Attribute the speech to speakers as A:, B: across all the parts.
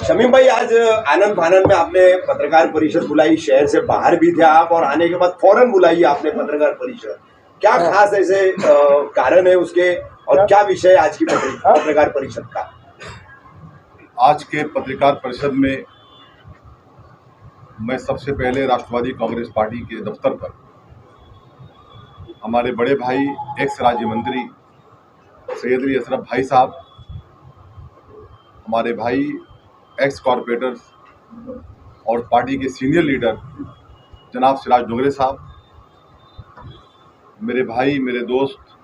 A: शमीम भाई, आज आनंद फानंद में आपने पत्रकार परिषद बुलाई, शहर से बाहर भी थे आप और आने के बाद फौरन बुलाई आपने पत्रकार परिषद। क्या खास ऐसे कारण है उसके और क्या विषय आज की पत्रकार परिषद का?
B: आज के पत्रकार परिषद में मैं सबसे पहले राष्ट्रवादी कांग्रेस पार्टी के दफ्तर पर हमारे बड़े भाई एक्स राज्य मंत्री सैयद अली अशरफ भाई साहब, हमारे भाई एक्स कॉरपोरेटर्स और पार्टी के सीनियर लीडर जनाब सिराज डोगरे साहब, मेरे भाई मेरे दोस्त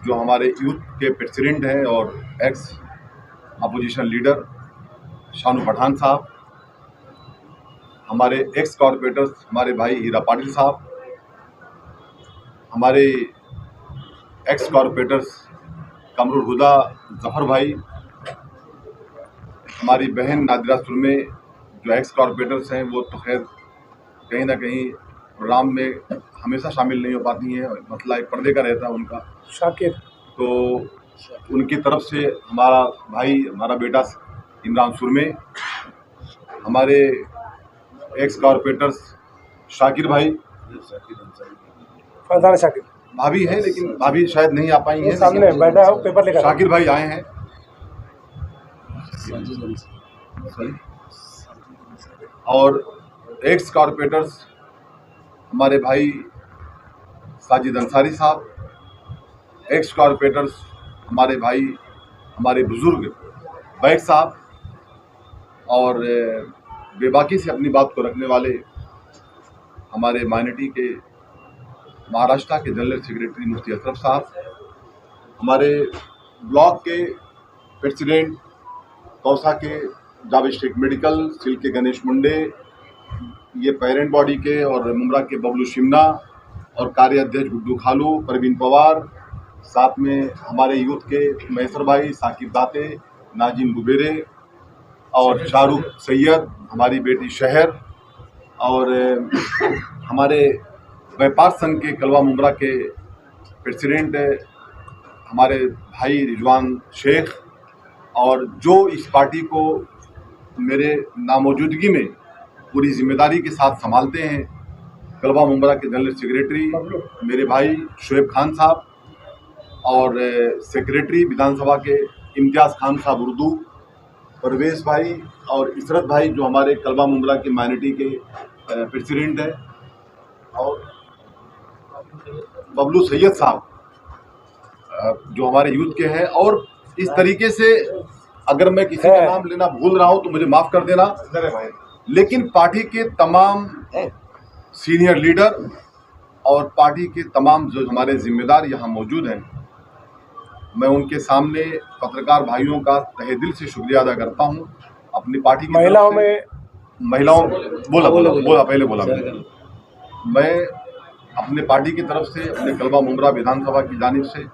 B: जो हमारे यूथ के प्रेसिडेंट हैं और ex opposition leader Shanu Pathan साहब, हमारे एक्स कॉरपोरेटर्स हमारे भाई हीरा पाटिल साहब, हमारे एक्स कॉरपोरेटर्स कमरुल हुदा जफर भाई, हमारी बहन नादिरा सुरमे जो एक्स कॉरपोरेटर्स हैं, वो तो खैर कहीं ना कहीं प्रोग्राम में हमेशा शामिल नहीं हो पाती हैं, मसला एक पर्दे का रहता है उनका। शाकिर, तो उनकी तरफ से हमारा भाई हमारा बेटा इमरान सुरमे, हमारे एक्स कॉरपोरेटर्स शाकिर भाई,
C: फरजाना शाकिर
B: भाभी हैं लेकिन भाभी शायद नहीं आ पाई हैं,
C: सामने बैठा है पेपर लेकर,
B: शाकिर भाई आए हैं, और एक्स कॉरपोरेटर्स हमारे भाई साजिद अंसारी साहब, एक्स कॉरपोरेटर्स हमारे भाई हमारे बुजुर्ग बैग साहब, और बेबाकी से अपनी बात को रखने वाले हमारे माइनॉरिटी के महाराष्ट्र के जनरल सेक्रेटरी मुफ्ती अशरफ साहब, हमारे ब्लॉक के प्रेसिडेंट कौसा के जावेद शेख मेडिकल, सिल के गणेश मुंडे, ये पेरेंट बॉडी के, और मुमरा के बबलू शिमना, और कार्य अध्यक्ष गुड्डू खालू, परवीन पवार, साथ में हमारे यूथ के मैसर भाई साकिब दाते, नाजिम बुबेरे और शाहरुख सैयद, हमारी बेटी शहर, और हमारे व्यापार संघ के कलवा मुमरा के प्रेसिडेंट हमारे भाई रिजवान शेख, और जो इस पार्टी को मेरे नामौजूदगी में पूरी जिम्मेदारी के साथ संभालते हैं, कलवा मुमरा के जनरल सेक्रेटरी मेरे भाई शुएब खान साहब, और सेक्रेटरी विधानसभा के इम्तियाज़ खान साहब उर्दू, परवेश भाई और इसरत भाई जो हमारे कलवा मुमरा के माइनॉरिटी के प्रेसिडेंट हैं, और बबलू सैयद साहब जो हमारे यूथ के हैं। और इस तरीके से अगर मैं किसी का नाम लेना भूल रहा हूं तो मुझे माफ़ कर देना, लेकिन पार्टी के तमाम सीनियर लीडर और पार्टी के तमाम जो हमारे जिम्मेदार यहाँ मौजूद हैं, मैं उनके सामने पत्रकार भाइयों का तहे दिल से शुक्रिया अदा करता हूँ। अपनी पार्टी की महिलाओं बोला मैं अपने पार्टी की तरफ से, अपने कलवा मुमरा विधानसभा की जानिब से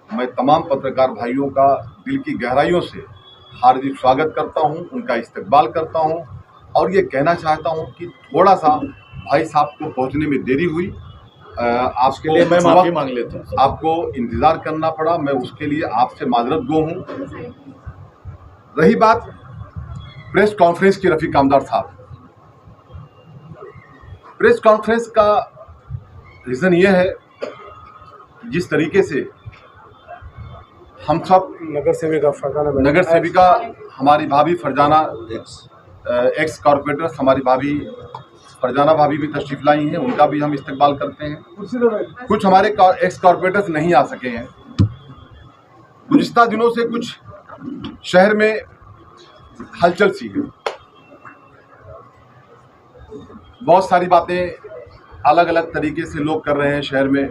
B: मैं तमाम पत्रकार भाइयों का दिल की गहराइयों से हार्दिक स्वागत करता हूं, उनका इस्तकबाल करता हूं, और ये कहना चाहता हूं कि थोड़ा सा भाई साहब को पहुंचने में देरी हुई, आपके लिए मैं माफ़ी मांग लेता हूं, आपको इंतज़ार करना पड़ा, मैं उसके लिए आपसे माजरत गो हूं। रही बात प्रेस कॉन्फ्रेंस की, रफ़ीक आमदार साहब, प्रेस कॉन्फ्रेंस का रीज़न ये है, जिस तरीके से हम सब नगर सेविका हमारी भाभी फरजाना, एक्स कॉरपोरेटर्स हमारी भाभी फरजाना भाभी भी तशरीफ लाई हैं, उनका भी हम इस्तकबाल करते हैं। कुछ हमारे एक्स कॉरपोरेटर्स नहीं आ सके हैं, गुज़िश्ता दिनों से कुछ शहर में हलचल सी है, बहुत सारी बातें अलग अलग तरीके से लोग कर रहे हैं शहर में।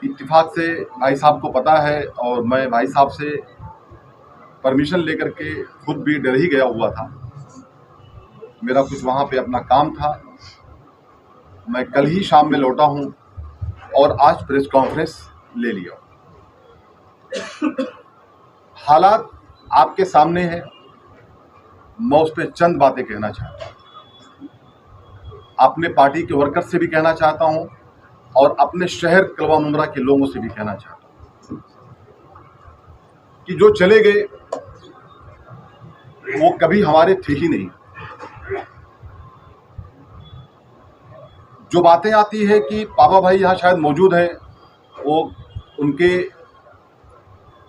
B: इत्तिफाक से भाई साहब को पता है, और मैं भाई साहब से परमिशन लेकर के खुद भी डर ही गया हुआ था, मेरा कुछ वहाँ पे अपना काम था, मैं कल ही शाम में लौटा हूँ और आज प्रेस कॉन्फ्रेंस ले लिया। हालात आपके सामने हैं, मैं उस पर चंद बातें कहना चाहता हूँ, अपने पार्टी के वर्कर से भी कहना चाहता हूँ, और अपने शहर कलवा मुमरा के लोगों से भी कहना चाहता हूँ। कि जो चले गए वो कभी हमारे थे ही नहीं। जो बातें आती है कि पापा भाई यहाँ शायद मौजूद हैं, वो उनके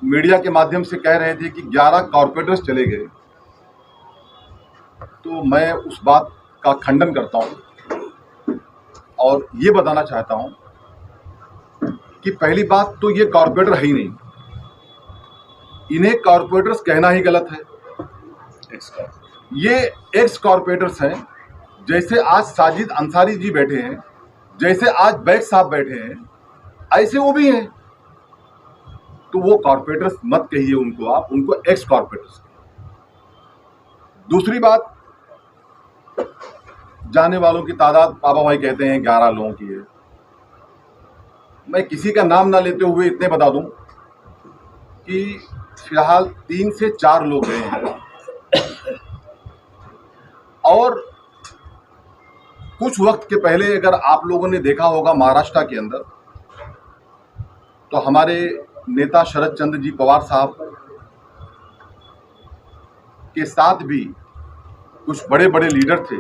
B: मीडिया के माध्यम से कह रहे थे कि 11 कॉर्पोरेटर्स चले गए, तो मैं उस बात का खंडन करता हूं और ये बताना चाहता हूं कि पहली बात तो ये कॉर्पोरेटर है ही नहीं, इन्हें कॉर्पोरेटर्स कहना ही गलत है। ये एक्स कॉर्पोरेटर्स हैं। जैसे आज साजिद अंसारी जी बैठे हैं, जैसे आज बैग साहब बैठे हैं, ऐसे वो भी हैं। तो वो कॉर्पोरेटर्स मत कहिए उनको, आप उनको एक्स कॉर्पोरेटर्स। दूसरी बात, जाने वालों की तादाद पापा भाई कहते हैं 11 लोगों की है। मैं किसी का नाम ना लेते हुए इतने बता दूं कि फिलहाल 3 से 4 लोग गए हैं और कुछ वक्त के पहले अगर आप लोगों ने देखा होगा महाराष्ट्र के अंदर, तो हमारे नेता शरद चंद्र जी पवार साहब के साथ भी कुछ बड़े बड़े लीडर थे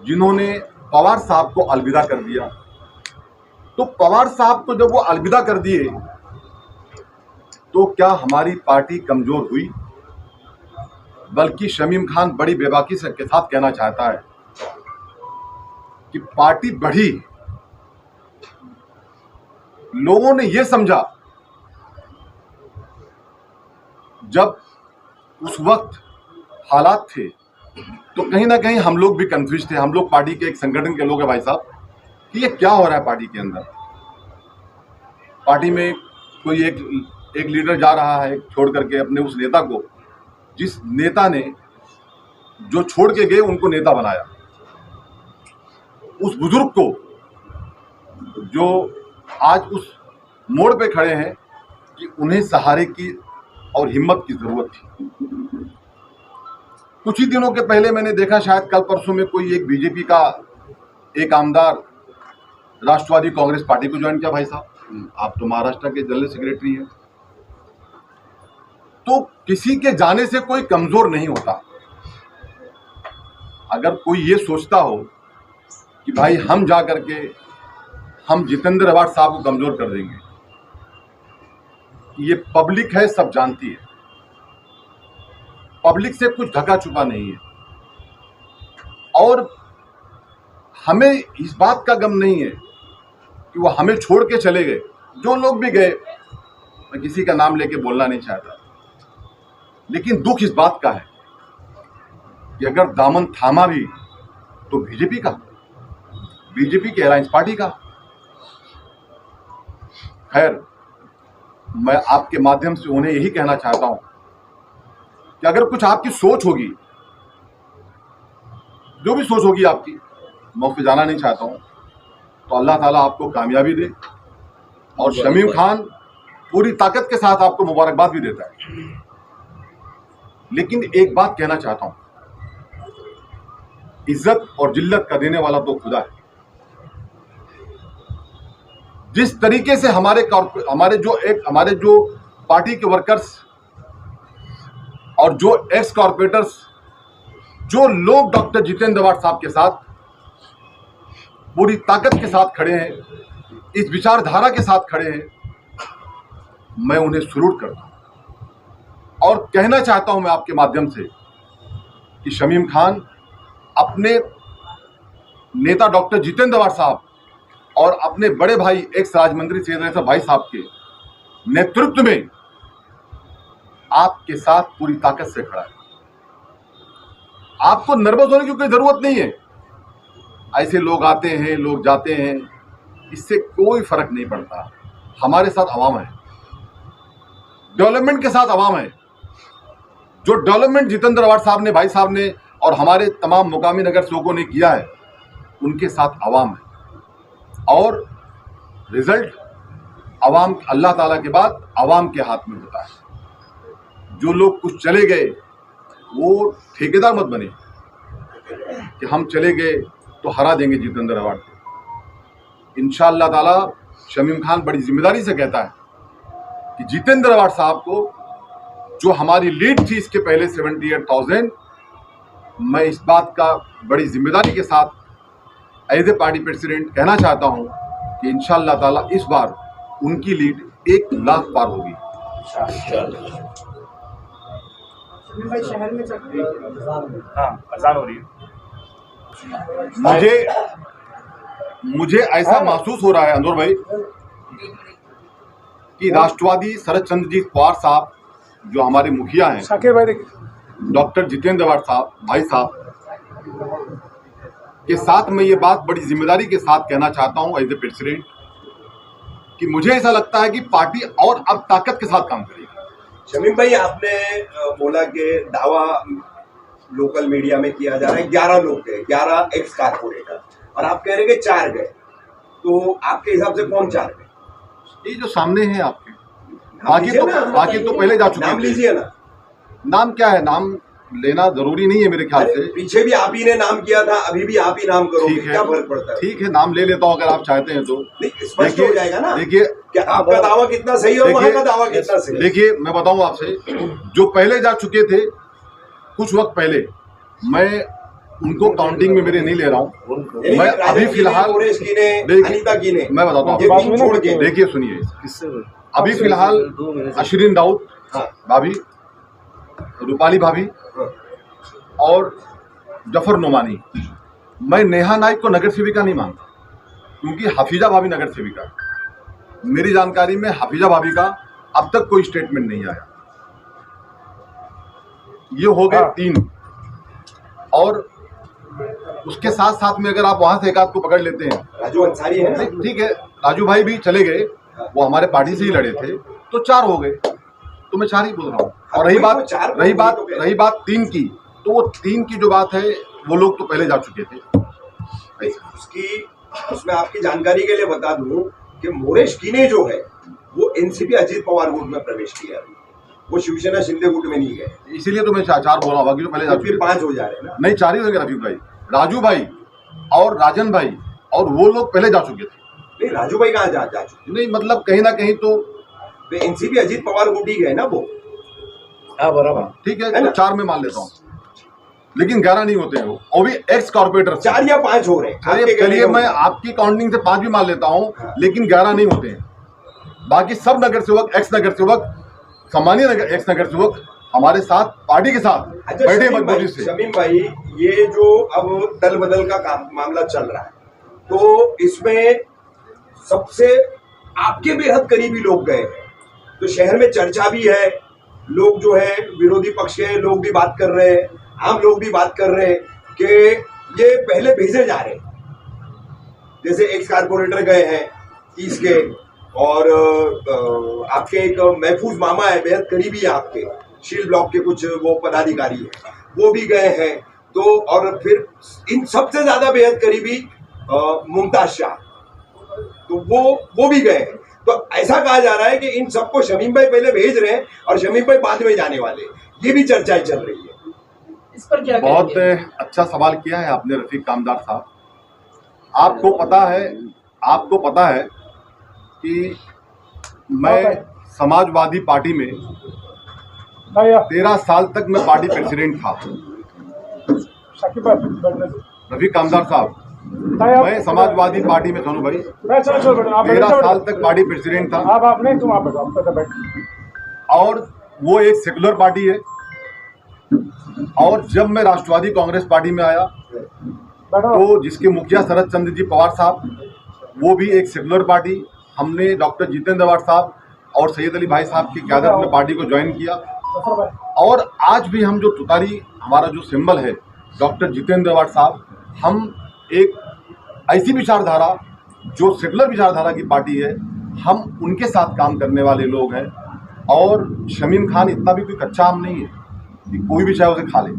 B: जिन्होंने पवार साहब को अलविदा कर दिया। तो पवार साहब को जब वो अलविदा कर दिए तो क्या हमारी पार्टी कमजोर हुई? बल्कि शमीम खान बड़ी बेबाकी से के साथ कहना चाहता है कि पार्टी बढ़ी। लोगों ने यह समझा, जब उस वक्त हालात थे तो कहीं ना कहीं हम लोग भी कंफ्यूज थे। हम लोग पार्टी के एक संगठन के लोग हैं भाई साहब, कि ये क्या हो रहा है पार्टी के अंदर। पार्टी में कोई एक लीडर जा रहा है छोड़ करके अपने उस नेता को, जिस नेता ने जो छोड़ के गए उनको नेता बनाया, उस बुजुर्ग को जो आज उस मोड़ पे खड़े हैं कि उन्हें सहारे की और हिम्मत की जरूरत थी। कुछ ही दिनों के पहले मैंने देखा, शायद कल परसों में, कोई एक बीजेपी का एक आमदार राष्ट्रवादी कांग्रेस पार्टी को ज्वाइन किया। भाई साहब, आप तो महाराष्ट्र के जनरल सेक्रेटरी हैं। तो किसी के जाने से कोई कमजोर नहीं होता। अगर कोई ये सोचता हो कि भाई हम जा करके हम जितेंद्र अवार्ड साहब को कमजोर कर देंगे, ये पब्लिक है, सब जानती है। पब्लिक से कुछ ढका छुपा नहीं है और हमें इस बात का गम नहीं है कि वो हमें छोड़ के चले गए। जो लोग भी गए, मैं किसी का नाम लेके बोलना नहीं चाहता, लेकिन दुख इस बात का है कि अगर दामन थामा भी तो बीजेपी की अलायंस पार्टी का। खैर, मैं आपके माध्यम से उन्हें यही कहना चाहता हूं कि अगर कुछ आपकी सोच होगी, जो भी सोच होगी आपकी, मैं उस पर जाना नहीं चाहता हूं, तो अल्लाह ताला आपको कामयाबी दे। और शमीम खान पूरी ताकत के साथ आपको मुबारकबाद भी देता है। लेकिन एक बात कहना चाहता हूं, इज्जत और जिल्लत का देने वाला तो खुदा है। जिस तरीके से हमारे जो पार्टी के वर्कर्स और जो एक्स कॉर्पोरेटर्स, जो लोग डॉक्टर जितेंद्र अवार्ड साहब के साथ पूरी ताकत के साथ खड़े हैं, इस विचारधारा के साथ खड़े हैं, मैं उन्हें सैल्यूट करता हूं और कहना चाहता हूं मैं आपके माध्यम से कि शमीम खान अपने नेता डॉक्टर जितेंद्र अवार्ड साहब और अपने बड़े भाई एक्स राज्यमंत्री सैयद भाई साहब के नेतृत्व में आपके साथ पूरी ताकत से खड़ा है। आपको नर्वस होने की कोई जरूरत नहीं है। ऐसे लोग आते हैं, लोग जाते हैं, इससे कोई फर्क नहीं पड़ता। हमारे साथ आवाम है, डेवलपमेंट के साथ आवाम है। जो डेवलपमेंट जितेंद्र अवार्ड साहब ने, भाई साहब ने और हमारे तमाम मुकामी नगर सेवकों ने किया है, उनके साथ आवाम है। और रिजल्ट आवाम, अल्लाह ताला के बाद आवाम के हाथ में होता है। जो लोग कुछ चले गए वो ठेकेदार मत बने कि हम चले गए तो हरा देंगे जितेंद्र अवार्ड को। इंशाअल्लाह ताला शमीम खान बड़ी जिम्मेदारी से कहता है कि जितेंद्र अवार्ड साहब को जो हमारी लीड थी इसके पहले 78,000, मैं इस बात का बड़ी जिम्मेदारी के साथ एज ए पार्टी प्रेसिडेंट कहना चाहता हूं कि इंशाअल्लाह ताला इस बार उनकी लीड 1 लाख पार होगी।
C: शहर में
D: अजान हो रही है।
B: मुझे ऐसा महसूस हो रहा है अंदर भाई कि राष्ट्रवादी शरद चंद्र जी पवार साहब जो हमारे मुखिया हैं,
C: शाकिर भाई
B: डॉक्टर जितेंद्र अवार्ड साहब भाई साहब के साथ मैं ये बात बड़ी जिम्मेदारी के साथ कहना चाहता हूं एज ए प्रेसिडेंट कि मुझे ऐसा लगता है कि पार्टी और अब ताकत के साथ काम करेगी।
A: शमीम भाई, आपने बोला कि दावा लोकल मीडिया में किया जा रहा है 11 लोग गए, 11 एक्स कारपोरेटर, और आप कह रहे हैं कि 4 गए, तो आपके हिसाब से कौन 4 गए?
B: ये जो सामने है आपके, बाकी तो पहले जा चुके हैं।
A: नाम लीजिए ना।
B: नाम क्या है, नाम लेना जरूरी नहीं है मेरे ख्याल से।
A: पीछे भी आप ही ने नाम किया था, अभी भी आप ही नाम करोगे,
B: ठीक है,
A: क्या फर्क पड़ता है?
B: ठीक है, नाम ले लेता हूँ अगर आप चाहते हैं तो।
A: नहीं, स्पष्ट हो जाएगा ना।
B: देखिए,
A: क्या आपका दावा कितना सही है और वहाँ का दावा कितना सही है?
B: देखिए मैं बताऊं आपसे, जो पहले जा चुके थे कुछ वक्त पहले, मैं उनको काउंटिंग में मेरे नहीं ले रहा हूँ। मैं अभी फिलहाल
A: अनीता की ने,
B: मैं बताता हूँ,
A: छोड़ के
B: देखिए सुनिए, अभी फिलहाल अशरीन दाऊद भाभी, रूपाली भाभी और जफर नोमानी, मैं नेहा नाइक को नगर सेविका नहीं मानता क्योंकि हफीजा भाभी नगर सेविका है। मेरी जानकारी में हफीजा भाभी का अब तक कोई स्टेटमेंट नहीं आया। ये हो गए 3, और उसके साथ साथ में अगर आप वहां से एक आध को पकड़ लेते हैं,
A: राजू अंसारी है ना,
B: ठीक है, राजू भाई भी चले गए, वो हमारे पार्टी से ही लड़े थे, तो 4 हो गए, तो मैं 4 ही बोल रहा हूँ। और रही बात 3 की, तो वो 3 की जो बात है वो लोग तो पहले जा चुके थे।
A: उसमें आपकी जानकारी के लिए बता दूं कि मोरेश कीने जो है वो एनसीपी अजित पवार गुट में प्रवेश किया, वो शिवसेना शिंदे गुट में नहीं गए,
B: इसीलिए तो मैं 4 बोल रहा हूँ, बाकी तो पहले जा चुके।
A: फिर 5 हो जा रहे हैं ना? नहीं,
B: 4 ही होंगे, रफीक भाई, राजू भाई और राजन भाई, और वो लोग पहले जा चुके थे।
A: नहीं, राजू भाई कहाँ जा चुके?
B: नहीं, मतलब कहीं ना कहीं तो
A: एनसीपी अजित पवार गुट ही गए ना वो।
D: हाँ बराबर,
B: ठीक है, तो 4 में मान लेता हूँ, लेकिन 11 नहीं होते हैं वो भी एक्स कॉर्पोरेटर।
A: 4 या 5 हो रहे हैं।
B: चलिए मैं आपकी काउंटिंग से 5 भी मान लेता हूँ, लेकिन 11 नहीं होते हैं। बाकी सब नगर सेवक, एक्स नगर सेवक, सम्मानीय एक्स नगर सेवक हमारे साथ, पार्टी के साथ बैठे मजबूती से।
A: शमीम भाई, ये जो अब दल बदल का मामला चल रहा है, तो इसमें सबसे आपके बेहद करीबी लोग गए हैं, तो शहर में चर्चा भी है, लोग जो है विरोधी पक्ष के लोग भी बात कर रहे हैं, आम लोग भी बात कर रहे हैं कि ये पहले भेजे जा रहे हैं। जैसे एक्स कारपोरेटर गए हैं 30 के, और आपके एक महफूज मामा है, बेहद करीबी है आपके, शील ब्लॉक के कुछ वो पदाधिकारी है, वो भी गए हैं। तो और फिर इन सबसे ज्यादा बेहद करीबी मुमताज शाह, तो वो भी गए हैं। तो ऐसा कहा जा रहा है कि इन सबको शमीम भाई पहले भेज रहे हैं और शमीम भाई बाद में जाने वाले, ये भी चर्चाएं चल रही है।
C: इस पर क्या
B: बहुत अच्छा सवाल किया है आपने रफीक कामदार साहब। आपको पता है कि मैं समाजवादी पार्टी में 13 साल तक मैं पार्टी प्रेसिडेंट था। रफीक कामदार साहब, मैं समाजवादी पार्टी में, सोनू भाई, 13 साल तक पार्टी प्रेसिडेंट था, और वो एक सेकुलर पार्टी है। और जब मैं राष्ट्रवादी कांग्रेस पार्टी में आया, तो जिसके मुखिया शरद चंद्र जी पवार साहब, वो भी एक सेकुलर पार्टी, हमने डॉक्टर जितेंद्र अवार्ड साहब और सैयद अली भाई साहब की क़यादत में पार्टी को ज्वाइन किया। और आज भी हम जो तुतारी, हमारा जो सिंबल है डॉक्टर जितेंद्र अवार्ड साहब, हम एक ऐसी विचारधारा जो सेकुलर विचारधारा की पार्टी है, हम उनके साथ काम करने वाले लोग हैं। और शमीम खान इतना भी कोई कच्चा आम नहीं है कि कोई भी चाहे उसे खा ले,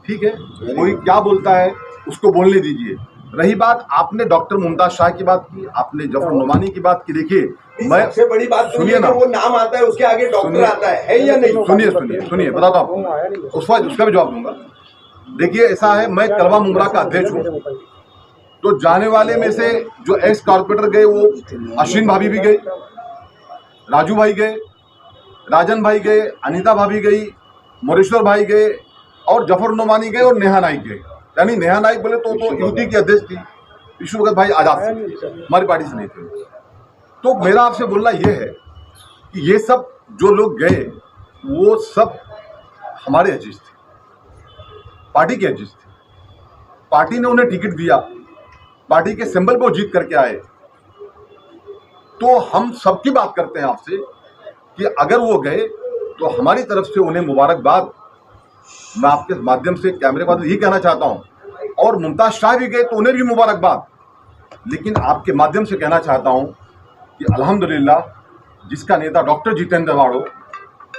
B: ठीक है, कोई क्या बोलता है उसको बोलने दीजिए। रही बात, आपने डॉक्टर मुमताज शाह की बात की, आपने जफर नोमानी की बात की। देखिए, मैं
A: सबसे बड़ी बात
B: सुनिए ना,
A: वो नाम आता है, उसके आगे डॉक्टर आता है या नहीं?
B: सुनिए बताता हूँ आपको, उसका भी जवाब दूंगा। देखिए, ऐसा है, मैं कलवा मुंगरा का अध्यक्ष हूँ, तो जाने वाले में से जो एक्स कॉर्पोरेटर गए, वो अश्विन भाभी भी गए, राजू भाई गए, राजन भाई गए, अनीता भाभी गई, मोरेश्वर भाई गए और जफर नोमानी गए और नेहा नाइक गए। यानी नेहा नाइक बोले तो यूटी की अध्यक्ष थी, विष्णु भगत भाई आजाद से हमारी पार्टी से नहीं थे। तो मेरा आपसे बोलना यह है कि ये सब जो लोग गए वो सब हमारे अजीज थे, पार्टी के अजीज थे। पार्टी ने उन्हें टिकट दिया, पार्टी के सिंबल पर जीत करके आए। तो हम सबकी बात करते हैं आपसे कि अगर वो गए तो हमारी तरफ से उन्हें मुबारकबाद। मैं आपके माध्यम से कैमरे बाद यही कहना चाहता हूं, और मुमताज शाह भी गए तो उन्हें भी मुबारकबाद। लेकिन आपके माध्यम से कहना चाहता हूं कि अल्हम्दुलिल्लाह जिसका नेता डॉक्टर जितेंद्र वाड़ो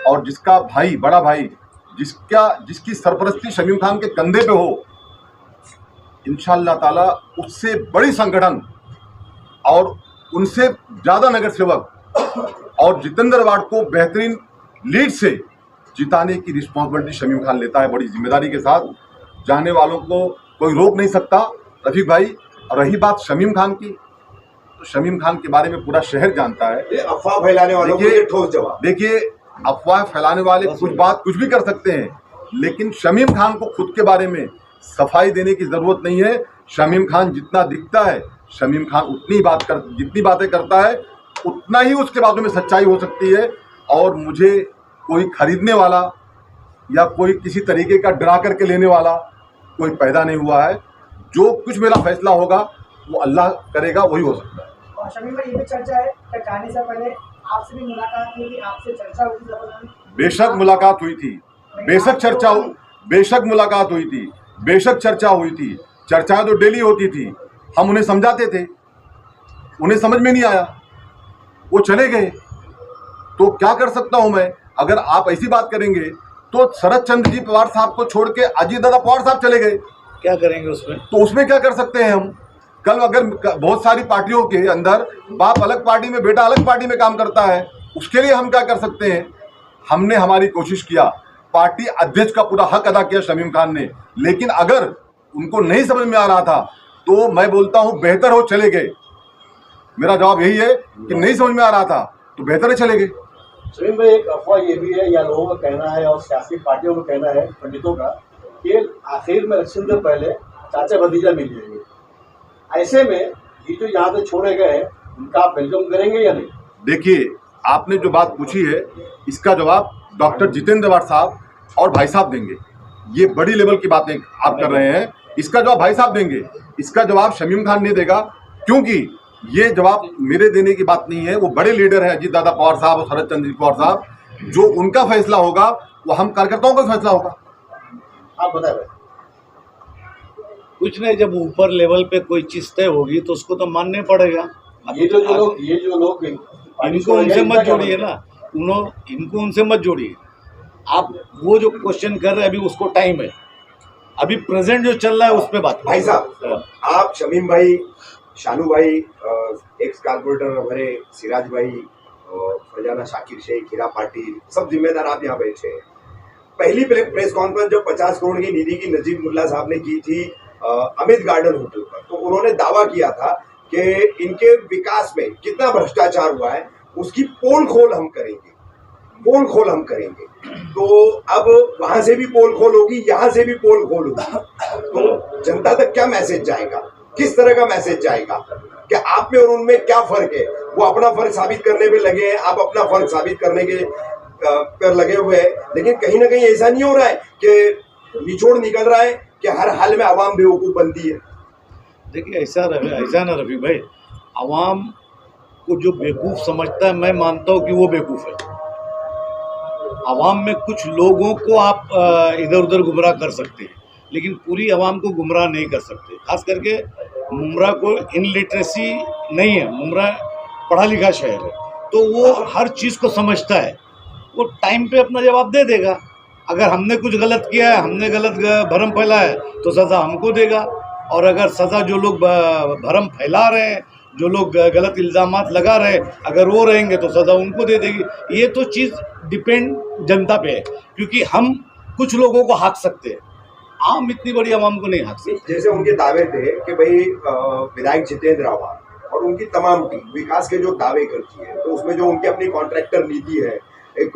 B: और जिसका भाई, बड़ा भाई, जिसकी सरपरस्ती शमीम खान के कंधे पे हो, इंशाअल्लाह ताला उससे बड़ी संगठन और उनसे ज़्यादा नगर सेवक और जितेंद्र वाड़ को बेहतरीन लीड से जिताने की रिस्पॉन्सिबिलिटी शमीम खान लेता है बड़ी जिम्मेदारी के साथ। जाने वालों को कोई रोक नहीं सकता रफीक भाई। और रही बात शमीम खान की, तो शमीम खान के बारे में पूरा शहर जानता है।
A: ये अफवाह फैलाने वालों को ये ठोस जवाब।
B: देखिए, अफवाह फैलाने वाले कुछ भी कर सकते हैं, लेकिन शमीम खान को खुद के बारे में सफाई देने की जरूरत नहीं है। शमीम खान जितना दिखता है, शमीम खान जितनी बातें करता है उतना ही उसके बातों में सच्चाई हो सकती है। और मुझे कोई खरीदने वाला या कोई किसी तरीके का डरा करके लेने वाला कोई पैदा नहीं हुआ है। जो कुछ मेरा फैसला होगा वो अल्लाह करेगा, वही हो सकता है।
C: और शमीम भाई, ये भी चर्चा है कि जाने से पहले आपसे भी मुलाकात हुई थी, आपसे चर्चा हुई थी?
B: बेशक मुलाकात हुई थी, बेशक चर्चा हुई थी। चर्चाएं तो डेली होती थी। हम उन्हें समझाते थे, उन्हें समझ में नहीं आया, वो चले गए। तो क्या कर सकता हूं मैं? अगर आप ऐसी बात करेंगे तो शरद चंद्र जी पवार साहब को छोड़ के अजीत दादा पवार साहब चले गए,
D: क्या करेंगे उसमें?
B: तो उसमें क्या कर सकते हैं हम? कल अगर बहुत सारी पार्टियों के अंदर बाप अलग पार्टी में, बेटा अलग पार्टी में काम करता है, उसके लिए हम क्या कर सकते हैं? हमने हमारी कोशिश किया, पार्टी अध्यक्ष का पूरा हक अदा किया शमीम खान ने। लेकिन अगर उनको नहीं समझ में आ रहा था तो मैं बोलता हूं बेहतर हो चले गए। मेरा जवाब यही है कि नहीं समझ में आ रहा था तो बेहतर है चले गए।
E: शमीम भाई, एक अफवाह ये भी है या लोगों का कहना है और सियासी पार्टियों का कहना है, पंडितों का, कि आखिर में इलेक्शन से पहले चाचा भतीजा मिल जाएंगे। ऐसे में ये जो यहाँ से छोड़े गए उनका आप वेलकम करेंगे या नहीं?
B: देखिए, आपने जो बात पूछी है इसका जवाब डॉक्टर जितेंद्र वाड़ साहब और भाई साहब देंगे। ये बड़ी लेवल की बातें आप कर रहे हैं, इसका जवाब भाई साहब देंगे, इसका जवाब शमीम खान नहीं देगा। क्योंकि ये जवाब मेरे देने की बात नहीं है, वो बड़े लीडर हैं अजीत दादा पवार साहब और शरद चंद्र पवार साहब। जो उनका फैसला होगा वो हम कार्यकर्ताओं का फैसला होगा।
E: आप बताए भाई।
D: कुछ नहीं, जब ऊपर लेवल पे कोई चीज तय होगी तो उसको तो मानने पड़ेगा।
E: ये जो लोग
D: इनको उनसे मत जोड़िए ना, इनको उनसे मत जोड़िए। आप वो जो क्वेश्चन कर रहे हैं अभी उसको टाइम है, अभी प्रेजेंट जो चल रहा है उस पर बात।
A: भाई साहब, आप शमीम भाई, शानू भाई, एक्स कारपोरेटर हमारे सिराज भाई, फरजाना शाकिर शेख, हीरा पाटिल, सब जिम्मेदार आप यहाँ बैठे हैं। पहली प्रेस कॉन्फ्रेंस जो 50 करोड़ की निधि की नजीब मुल्ला साहब ने की थी अमित गार्डन होटल पर, तो उन्होंने दावा किया था कि इनके विकास में कितना भ्रष्टाचार हुआ है उसकी पोल खोल हम करेंगे। तो अब वहां से भी पोल खोल होगी, यहाँ से भी पोल खोल होगी, तो जनता तक क्या मैसेज जाएगा, किस तरह का मैसेज जाएगा कि आप में और उनमें क्या फर्क है? वो अपना फर्क साबित करने पे लगे हैं, आप अपना फर्क साबित करने के पर लगे हुए हैं। लेकिन कहीं ना कहीं ऐसा नहीं हो रहा है कि निचोड़ निकल रहा है कि हर हाल में आवाम बेवकूफ बनती है?
D: देखिए, ऐसा ना रफी भाई, आवाम को जो बेवकूफ़ समझता है, मैं मानता हूँ कि वो बेवकूफ़ है। आवाम में कुछ लोगों को आप इधर उधर गुमराह कर सकते हैं, लेकिन पूरी आवाम को गुमराह नहीं कर सकते। खास करके मुमरा को इनलिटरेसी नहीं है, मुमरा पढ़ा लिखा शहर है, तो वो हर चीज़ को समझता है, वो टाइम पे अपना जवाब दे देगा। अगर हमने कुछ गलत किया है, हमने गलत भरम फैलाया है, तो सज़ा हमको देगा। और अगर सज़ा जो लोग भरम फैला रहे हैं, जो लोग गलत इल्ज़ामात लगा रहे हैं, अगर वो रहेंगे तो सज़ा उनको दे देगी। ये तो चीज़ डिपेंड जनता पे है, क्योंकि हम कुछ लोगों को हाँक सकते हैं, आम इतनी बड़ी आवाम को नहीं हाँक सकते।
A: जैसे उनके दावे थे कि भाई विधायक जितेंद्र आवाम और उनकी तमाम टीम विकास के जो दावे करती है, तो उसमें जो उनकी अपनी कॉन्ट्रैक्टर नीति है, एक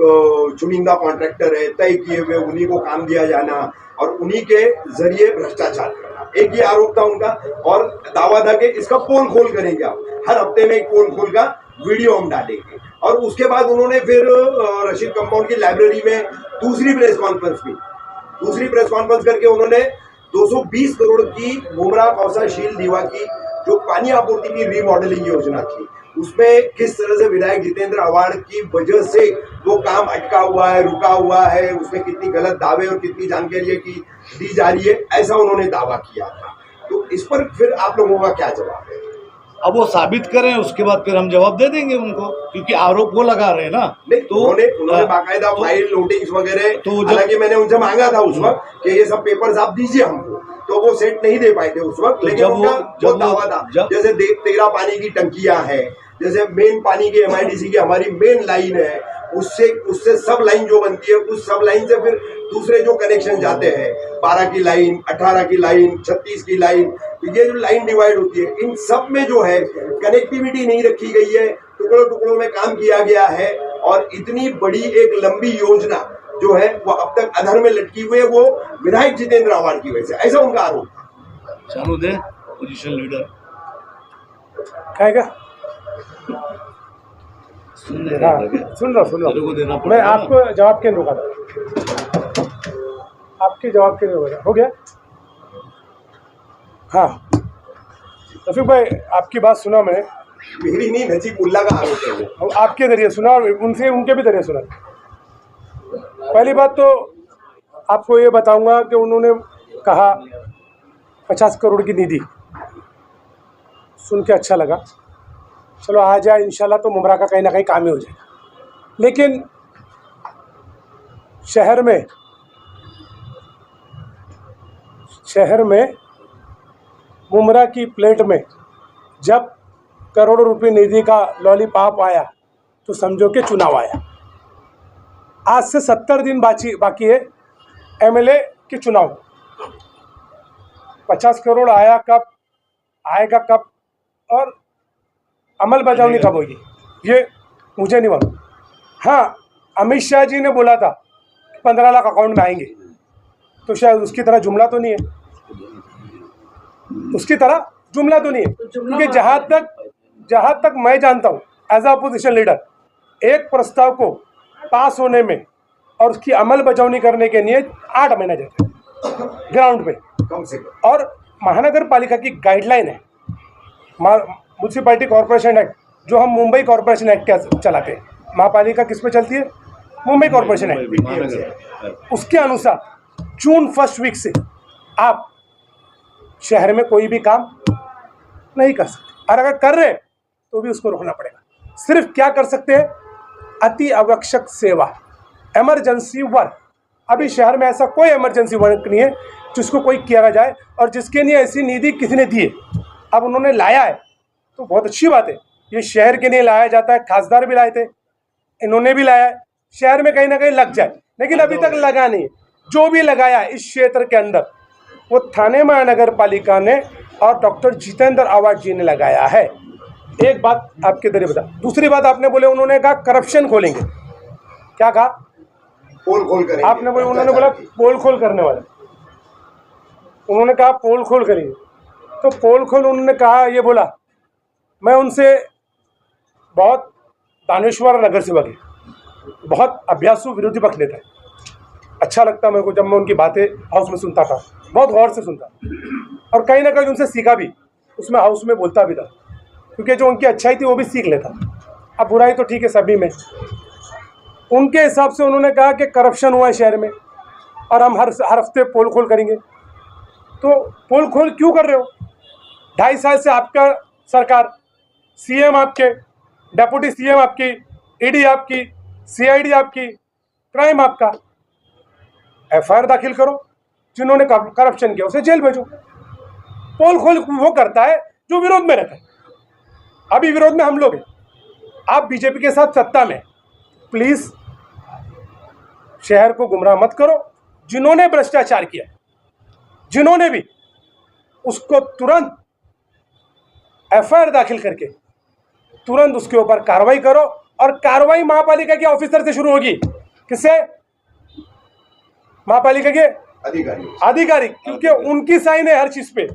A: चुनिंदा कॉन्ट्रैक्टर है, तय किए हुए उन्हीं को काम दिया जाना और उन्हीं के जरिए भ्रष्टाचार करना, एक ही आरोप था उनका। और दावा था कि इसका पोल खोल करेंगे, आप हर हफ्ते में एक पोल खोल का वीडियो हम डालेंगे। और उसके बाद उन्होंने फिर रशीद कंपाउंड की लाइब्रेरी में दूसरी प्रेस कॉन्फ्रेंस करके उन्होंने 220 करोड़ की मुमरा कौसा शील दीवा की जो पानी आपूर्ति की रीमॉडलिंग योजना थी, उसमें किस तरह से विधायक जितेंद्र आवाड़ की वजह से वो काम अटका हुआ है, रुका हुआ है, उसमें कितनी गलत दावे और कितनी जानकारी की दी जा रही है, ऐसा उन्होंने दावा किया था। तो इस पर फिर आप लोगों का क्या जवाब है?
D: अब वो साबित करें, उसके बाद फिर हम जवाब दे देंगे उनको, क्योंकि आरोप वो लगा रहे हैं ना।
A: नहीं, तो उन्होंने बाकायदा फाइल नोटिस वगैरह,
D: तो
A: हालांकि मैंने उनसे मांगा था उस वक्त कि ये सब पेपर्स आप दीजिए हमको, तो वो सेट नहीं दे पाए थे उस वक्त। लेकिन उनका जो दावा था, जैसे 13 पानी की टंकियां हैं, जैसे मेन पानी की MIDC की हमारी मेन लाइन है, उससे सब लाइन जो बनती है, उस सब लाइन से फिर दूसरे जो कनेक्शन जाते हैं, 12 की लाइन, 18 की लाइन, 36 की लाइन, तो ये जो लाइन डिवाइड होती है, इन सब में जो है कनेक्टिविटी नहीं रखी गई है, टुकड़ों टुकड़ों में काम किया गया है। और इतनी बड़ी एक लंबी योजना जो है वो अब तक अधर में लटकी हुई है, वो विधायक जितेंद्र आवाड़ की वजह से, ऐसा उनका आरोप था।
D: चालू दे पोजीशन लीडर
C: खाएगा।
D: सुन ले रहा
C: हाँ,
D: है।
C: सुन रहा
D: तेरे को देना
C: मैं
D: पड़ेगा ना।
C: आपको जवाब के लिए रोका था, आपके जवाब के लिए रोका हो गया। हाँ रफीक भाई, आपकी बात सुना मैंने,
A: मेरी नहीं, नजीबुल्ला का आरोप है वो।
C: और आपके जरिए सुना और उनसे उनके भी जरिए सुना। पहली बात तो आपको ये बताऊंगा कि उन्होंने कहा 50 करोड़ की निधि, सुन के अच्छा लगा, चलो आ जाए इंशाल्लाह, तो मुमरा का कहीं ना कहीं काम ही हो जाएगा। लेकिन शहर में मुमरा की प्लेट में जब करोड़ों रुपए निधि का लॉलीपॉप आया तो समझो कि चुनाव आया। आज से 70 दिन बाकी है MLA के चुनाव। 50 करोड़ आया कब, आएगा कब, और अमल बजावनी कब होगी, ये मुझे नहीं मालूम। हाँ, अमित शाह जी ने बोला था 15 लाख अकाउंट में आएंगे, तो शायद उसकी तरह जुमला तो नहीं है, क्योंकि जहाँ तक मैं जानता हूँ एज अपोजिशन लीडर, एक प्रस्ताव को पास होने में और उसकी अमल बजावनी करने के लिए 8 महीने जाते हैं ग्राउंड पे
A: कम से कम।
C: और महानगर पालिका की गाइडलाइन है, म्यूनसिपैलिटी कॉर्पोरेशन एक्ट, जो हम मुंबई कॉर्पोरेशन एक्ट चलाते हैं। महापालिका किस पे चलती है? Mumbai corporation act. उसके अनुसार जून फर्स्ट वीक से आप शहर में कोई भी काम नहीं कर सकते, और अगर कर रहे हैं तो भी उसको रोकना पड़ेगा। सिर्फ क्या कर सकते हैं? अति आवश्यक सेवा, इमरजेंसी वर्क। अभी शहर में ऐसा कोई इमरजेंसी वर्क नहीं है जिसको कोई किया जाए और जिसके लिए ऐसी निधि किसी ने दी है। अब उन्होंने लाया है तो बहुत अच्छी बात है, ये शहर के लिए लाया जाता है, खासदार भी लाए थे, इन्होंने भी लाया है, शहर में कहीं ना कहीं लग जाए, लेकिन अभी तक लगा नहीं। जो भी लगाया इस क्षेत्र के अंदर वो थाने महानगर पालिका ने और डॉक्टर जितेंद्र आवाड़ जी ने लगाया है। एक बात आपके दरिए बता। दूसरी बात आपने बोले, उन्होंने कहा करप्शन खोलेंगे। क्या कहा?
A: पोल खोल करेंगे।
C: आपने बोले, उन्होंने बोला पोल खोल करने वाले, उन्होंने कहा पोल खोल करेंगे। तो पोल खोल उन्होंने कहा, ये बोला, मैं उनसे बहुत दानेश्वर नगर सेवक है, बहुत अभ्यासु विरोधी पक्ष नेता है, अच्छा लगता मेरे को जब मैं उनकी बातें हाउस में सुनता था, बहुत गौर से सुनता, और कहीं ना कहीं उनसे सीखा भी, उसमें हाउस में बोलता भी था, क्योंकि जो उनकी अच्छाई थी वो भी सीख लेता। अब बुराई तो ठीक है सभी में। उनके हिसाब से उन्होंने कहा कि करप्शन हुआ है शहर में और हम हर हफ्ते पोल खोल करेंगे। तो पोल खोल क्यों कर रहे हो? 2.5 साल से आपका सरकार, CM आपके, डेप्यूटी CM आपकी, ED आपकी, CID आपकी, क्राइम आपका। FIR दाखिल करो, जिन्होंने करप्शन किया उसे जेल भेजो। पोल खोल वो करता है जो विरोध में रहता है। अभी विरोध में हम लोग हैं, आप बीजेपी के साथ सत्ता में, प्लीज शहर को गुमराह मत करो। जिन्होंने भ्रष्टाचार किया, जिन्होंने भी, उसको तुरंत FIR दाखिल करके तुरंत उसके ऊपर कार्रवाई करो और कार्रवाई महापालिका के ऑफिसर से शुरू होगी। किससे? महापालिका के अधिकारी, क्योंकि उनकी साइन है हर चीज पे।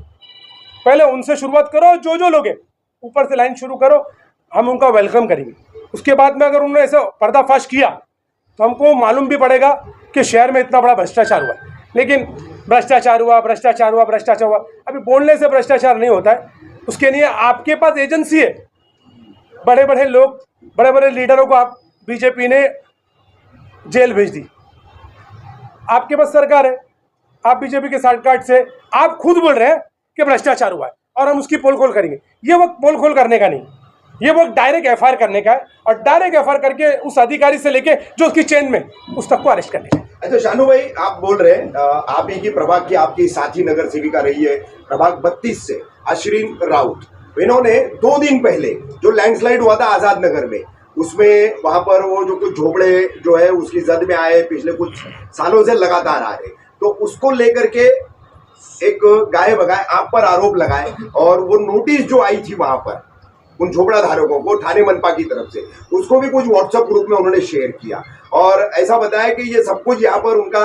C: पहले उनसे शुरुआत करो, जो लोग हैं ऊपर से लाइन शुरू करो, हम उनका वेलकम करेंगे। उसके बाद में अगर उन्होंने ऐसा पर्दाफाश किया तो हमको मालूम भी पड़ेगा कि शहर में इतना बड़ा भ्रष्टाचार हुआ। लेकिन भ्रष्टाचार हुआ, अभी बोलने से भ्रष्टाचार नहीं होता है। उसके लिए आपके पास एजेंसी है, बड़े बड़े लोग, बड़े बड़े लीडरों को आप बीजेपी ने जेल भेज दी। आपके पास सरकार है, आप बीजेपी के सरकार से आप खुद बोल रहे हैं कि भ्रष्टाचार हुआ है और हम उसकी पोल खोल करेंगे। ये वक्त पोल खोल करने का नहीं, ये वक्त डायरेक्ट एफआईआर करने का है, और डायरेक्ट एफआईआर करके उस अधिकारी से लेके जो उसकी चेन में उस तक को अरेस्ट करने का है।
A: अच्छा शानू भाई, आप बोल रहे हैं आप एक ही प्रभाग की आपकी साथी नगर सेविका रही है, प्रभाग 32 से अश्विन राउत। इन्होंने 2 दिन पहले जो लैंडस्लाइड हुआ था आजाद नगर में, उसमें वहां पर वो जो कुछ झोपड़े जो है उसकी जद में आए, पिछले कुछ सालों से लगातार आ रहे, तो उसको लेकर के एक गाये बगाए आप पर आरोप लगाए, और वो नोटिस जो आई थी वहां पर उन झोपड़ा धारकों को थाने मनपा की तरफ से, उसको भी कुछ व्हाट्सएप ग्रुप में उन्होंने शेयर किया, और ऐसा बताया कि ये सब कुछ यहाँ पर उनका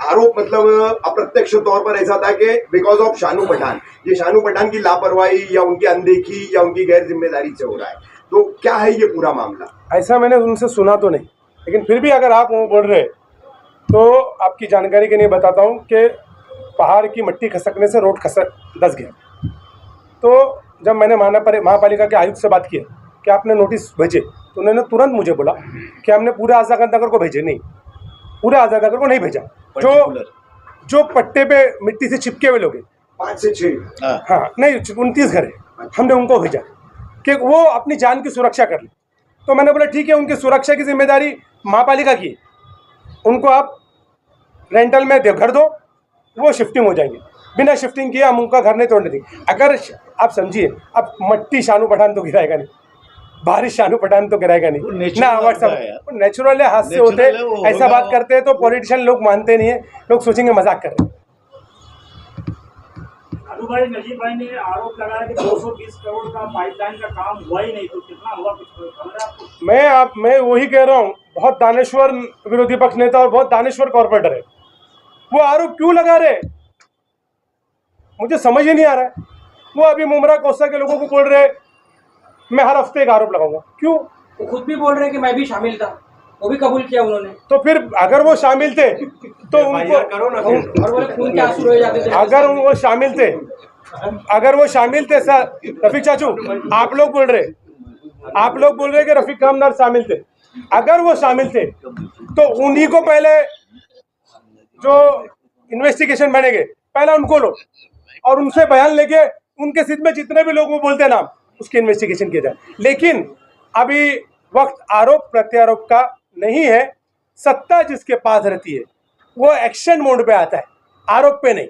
A: आरोप मतलब अप्रत्यक्ष तौर पर ऐसा था कि बिकॉज ऑफ शानू पठान, ये शानू पठान की लापरवाही या उनकी अनदेखी या उनकी गैर जिम्मेदारी से हो रहा है। तो क्या है ये पूरा मामला?
C: ऐसा मैंने उनसे सुना तो नहीं, लेकिन फिर भी अगर आप वो बोल रहे तो आपकी जानकारी के लिए बताता हूँ कि पहाड़ की मिट्टी खसकने से रोड धस गया। तो जब मैंने महापालिका के आयुक्त से बात की कि आपने नोटिस भेजे, तो उन्होंने तुरंत मुझे बोला कि हमने पूरे आजाद नगर को भेजे नहीं, पूरे आजाद नगर को नहीं भेजा, जो पट्टे पे मिट्टी से चिपके हुए लोग हैं
A: 5 से 6
C: हाँ नहीं 29 घर है, हमने उनको भेजा कि वो अपनी जान की सुरक्षा कर ले। तो मैंने बोला ठीक है, उनकी सुरक्षा की जिम्मेदारी महापालिका की, उनको आप रेंटल में घर दो, वो शिफ्टिंग हो जाएंगे। बिना शिफ्टिंग किए हम उनका घर नहीं तोड़ने देंगे। अगर आप समझिए, अब मट्टी शानू पठान तो गिराएगा नहीं, बारिश शानू पठान तो गिराएगा नहीं ना, व्हाट्सएप नेचुरल है, हाथ से होते ऐसा बात करते हैं तो पॉलिटिशियन लोग मानते नहीं है, लोग सोचेंगे मजाक कर रहे हैं।
F: भाई नजीब भाई ने आरोप लगाया कि 220 करोड़ का पाइपलाइन का काम हुआ ही नहीं, तो कितना हुआ कुछ खबर है आपको?
C: मैं वही कह रहा हूँ, बहुत दानश्वर विरोधी पक्ष नेता और बहुत दानश्वर कॉर्पोरेटर है, वो आरोप क्यों लगा रहे मुझे समझ ही नहीं आ रहा है। वो अभी मुमरा कोसा के लोगों को बोल रहे मैं हर हफ्ते एक आरोप लगाऊंगा, क्यों?
G: वो खुद भी बोल रहे हैं कि मैं भी शामिल था, वो भी कबूल किया उन्होंने।
C: तो फिर अगर वो शामिल थे तो उनको
G: करो ना, और बोले खून के आंसू रोए जाते थे।
C: अगर वो शामिल थे सर, रफीक चाचू आप लोग बोल रहे कि रफीक कामदार शामिल थे, अगर वो शामिल थे तो उन्हीं को पहले जो इन्वेस्टिगेशन बनेंगे पहले उनको लो, और उनसे बयान लेके उनके सिद्ध में जितने भी लोग वो बोलते हैं नाम, उसकी इन्वेस्टिगेशन किया जाए। लेकिन अभी वक्त आरोप प्रत्यारोप का नहीं है, सत्ता जिसके पास रहती है वो एक्शन मोड पे आता है, आरोप पे नहीं।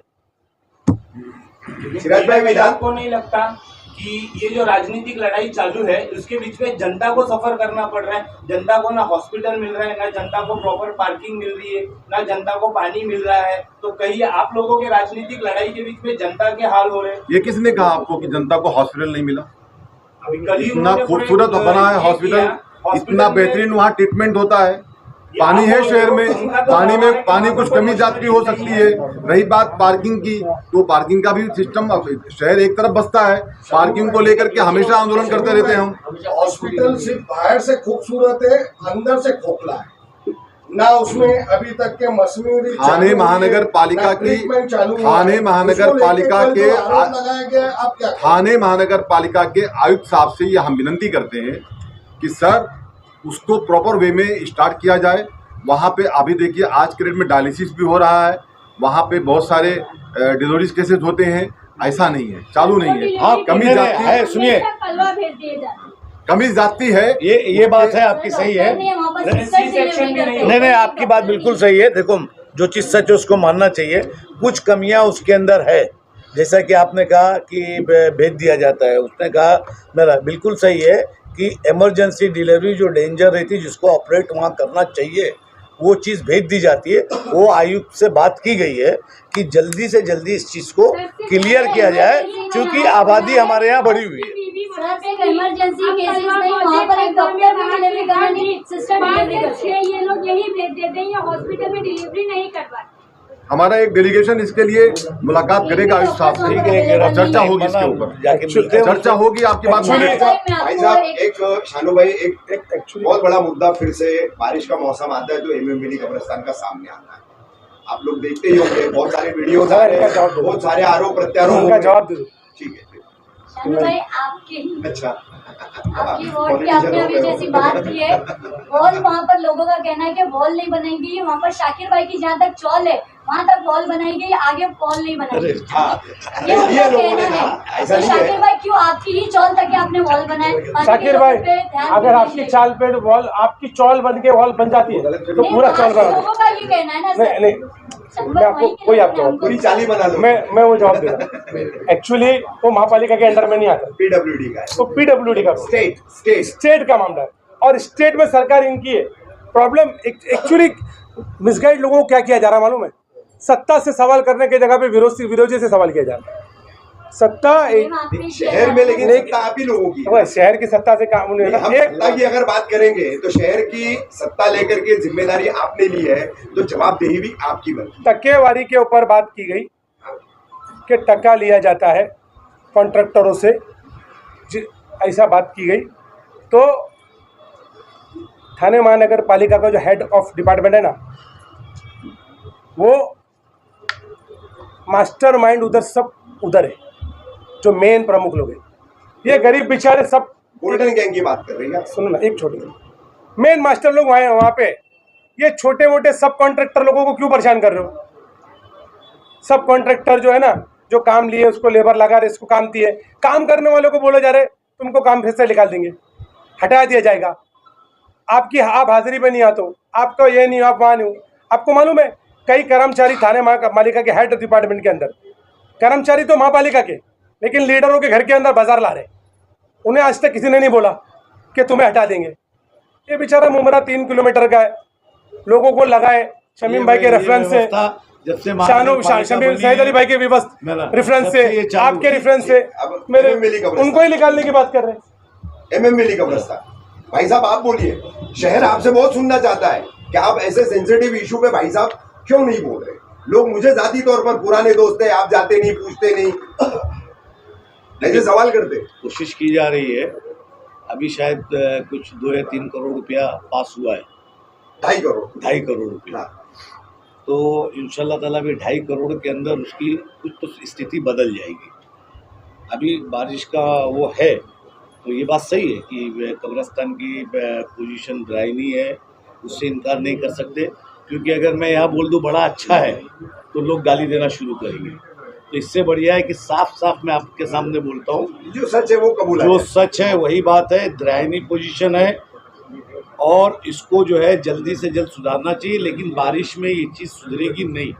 A: सिराज भाई, विधान
F: को नहीं लगता कि ये जो राजनीतिक लड़ाई चालू है उसके बीच में जनता को सफर करना पड़ रहा है? जनता को ना हॉस्पिटल मिल रहा है, ना जनता को प्रॉपर पार्किंग मिल रही है, ना जनता को पानी मिल रहा है, तो कहीं आप लोगों के राजनीतिक लड़ाई के बीच में जनता के हाल हो रहे हैं।
B: ये किसने कहा आपको कि जनता को हॉस्पिटल नहीं मिला?
F: अभी कल ही
B: इतना खूबसूरत बना है हॉस्पिटल, इतना बेहतरीन वहाँ ट्रीटमेंट होता है, पानी है शहर में, पानी कुछ कमी जाती हो सकती है। रही बात पार्किंग की, तो पार्किंग का भी सिस्टम, शहर एक तरफ बसता है, पार्किंग को लेकर के हमेशा आंदोलन करते रहते हैं हम।
H: हॉस्पिटल सिर्फ बाहर से खूबसूरत है, अंदर से खोखला है ना, उसमें अभी तक के मशीनरी
B: थाने महानगर पालिका के आयुक्त साहब से ये हम विनंती करते हैं कि सर उसको प्रॉपर वे में स्टार्ट किया जाए। वहाँ पे अभी देखिए आज के डेट में डायलिसिस भी हो रहा है, वहाँ पे बहुत सारे डिजोरिस केसेस होते हैं, ऐसा नहीं है, चालू नहीं है। हाँ, कमी जाती है,
D: सुनिए,
B: कमी जाती है,
D: ये बात है आपकी, सही है। नहीं, आपकी बात बिल्कुल सही है। देखो, जो चीज़ सच है उसको मानना चाहिए, कुछ कमियां उसके अंदर है, जैसा कि आपने कहा कि भेज दिया जाता है, उसने कहा मेरा बिल्कुल सही है कि इमरजेंसी डिलीवरी जो डेंजर रहती है, जिसको ऑपरेट वहाँ करना चाहिए, वो चीज़ भेज दी जाती है। वो आयुक्त से बात की गई है कि जल्दी से जल्दी इस चीज़ को क्लियर किया जाए, क्योंकि आबादी हमारे यहाँ बढ़ी हुई है।
I: सर एक इमरजेंसी केसेस नहीं, वहाँ पर एक डॉक्टर भी डिलीवरी करना नहीं, सिस्टर डिलीवरी करते हैं।
J: ये लोग यही भेज देते हैं, ये हॉस्पिटल में डिलीवरी नहीं कर पाते।
B: हमारा एक डेलीगेशन इसके लिए मुलाकात करेगा आयुष साहब से, और चर्चा होगी इसके ऊपर, चर्चा होगी। आपकी बात सुनिए
A: भाई साहब, एक शानू भाई, एक बहुत बड़ा मुद्दा फिर से, बारिश का मौसम आता है तो एमएमबीडी कब्रिस्तान का सामने आता है। आप लोग देखते ही होंगे, बहुत सारे वीडियो आ रहे हैं, बहुत सारे आरोप प्रत्यारोप।
C: जवाब दे।
A: ठीक है,
I: शानू भाई आपके
A: अच्छा,
I: आपकी वार्ड की आपने अभी जैसी बात की है, वॉल वहाँ पर लोगों का कहना है कि वॉल नहीं बनाई गई है, वहाँ पर शाकिर भाई की जहाँ तक चौल है वहाँ तक वॉल बनाई गई, आगे वॉल नहीं बनाई गई। ये उनका कहना है। तो शाकिर भाई क्यों आपकी ही चौल तक आपने वॉल बनाए?
C: शाकिर भाई, अगर आपकी चाल पे वॉल, आपकी चौल बन के वॉल बन जाती है तो पूरा चौल बना।
I: लोगों का ये कहना है ना सर।
C: नहीं, मैं आपको कोई आपको
A: पूरी चाली बना लो।
C: मैं वो जवाब दूंगा। एक्चुअली वो महापालिका के अंडर में नहीं आता,
A: पीडब्ल्यूडी का है,
C: तो पीडब्ल्यूडी का स्टेट का मामला है, और स्टेट में सरकार इनकी है। प्रॉब्लम एक्चुअली मिसगाइड लोगों को क्या किया जा रहा है मालूम है? सत्ता से सवाल करने की जगह पे विरोधी से सवाल किया जा रहा है। सत्ता
A: शहर में, लेकिन सत्ता आप ही लोगों की।
C: शहर की सत्ता से काम नहीं,
A: हम सत्ता की अगर बात करेंगे तो शहर की सत्ता लेकर के जिम्मेदारी आपने ली है, तो जवाबदेही भी आपकी बनती है।
C: टक्केवारी के ऊपर बात की गई कि टक्का लिया जाता है कॉन्ट्रैक्टरों से, ऐसा बात की गई। तो थाने महानगर पालिका का जो हेड ऑफ डिपार्टमेंट है ना, वो मास्टरमाइंड उधर सब उधर है, जो मेन प्रमुख लोग हैं। ये गरीब बेचारे सब
A: गोल्डन गैंग की बात कर रही है।
C: सुनो ना, एक छोटी मेन मास्टर लोग वहाँ पे, ये छोटे मोटे सब कॉन्ट्रैक्टर लोगों को क्यों परेशान कर रहे हो? सब कॉन्ट्रैक्टर जो है ना, जो काम लिए उसको लेबर लगा रहे, इसको काम दिए, काम करने वालों को बोला जा रहे तुमको काम फिर से निकाल देंगे, हटा दिया जाएगा। आपकी आप हाजिरी पे नहीं आते हो, आपका ये नहीं, आप वहाँ नहीं हो। आपको मालूम है कई कर्मचारी थाने महापालिका के हेड डिपार्टमेंट के अंदर, कर्मचारी तो महापालिका के, लेकिन लीडरों के घर के अंदर बाजार ला रहे, उन्हें आज तक किसी ने नहीं बोला कि तुम्हें हटा देंगे। ये बेचारा मुमरा 3 किलोमीटर का है, लोगों को लगाए शमीम भाई के रेफरेंस से, शमीम सैयद अली भाई के रेफरेंस से, आपके रेफरेंस से, मेरे उनको ही निकालने की बात कर रहे हैं।
A: एमएमबीडी कब्रिस्तान, भाई साहब आप बोलिए, शहर आपसे बहुत सुनना चाहता है कि आप ऐसे सेंसिटिव इशू पे भाई साहब क्यों नहीं बोल रहे? लोग मुझे जाती तौर पर पुराने दोस्त है, आप जाते नहीं, पूछते नहीं, ऐसे सवाल करते।
D: कोशिश की जा रही है, अभी शायद कुछ 2 या 3 करोड़ रुपया पास हुआ है।
A: 2.5
D: करोड़ रुपया। तो इंशाल्लाह ताला भी 2.5 करोड़ के अंदर उसकी कुछ तो स्थिति बदल जाएगी। अभी बारिश का वो है, तो ये बात सही है कि कब्रिस्तान की पोजीशन ड्राई है, उससे इनकार नहीं कर सकते, क्योंकि अगर मैं यहाँ बोल दूँ बड़ा अच्छा है तो लोग गाली देना शुरू करेंगे। तो इससे बढ़िया है कि साफ साफ मैं आपके सामने बोलता हूँ,
A: जो सच है वो कबूल है,
D: जो सच है वही बात है। ड्राइनी पोजीशन है और इसको जो है जल्दी से जल्द सुधारना चाहिए, लेकिन बारिश में ये चीज़ सुधरेगी नहीं,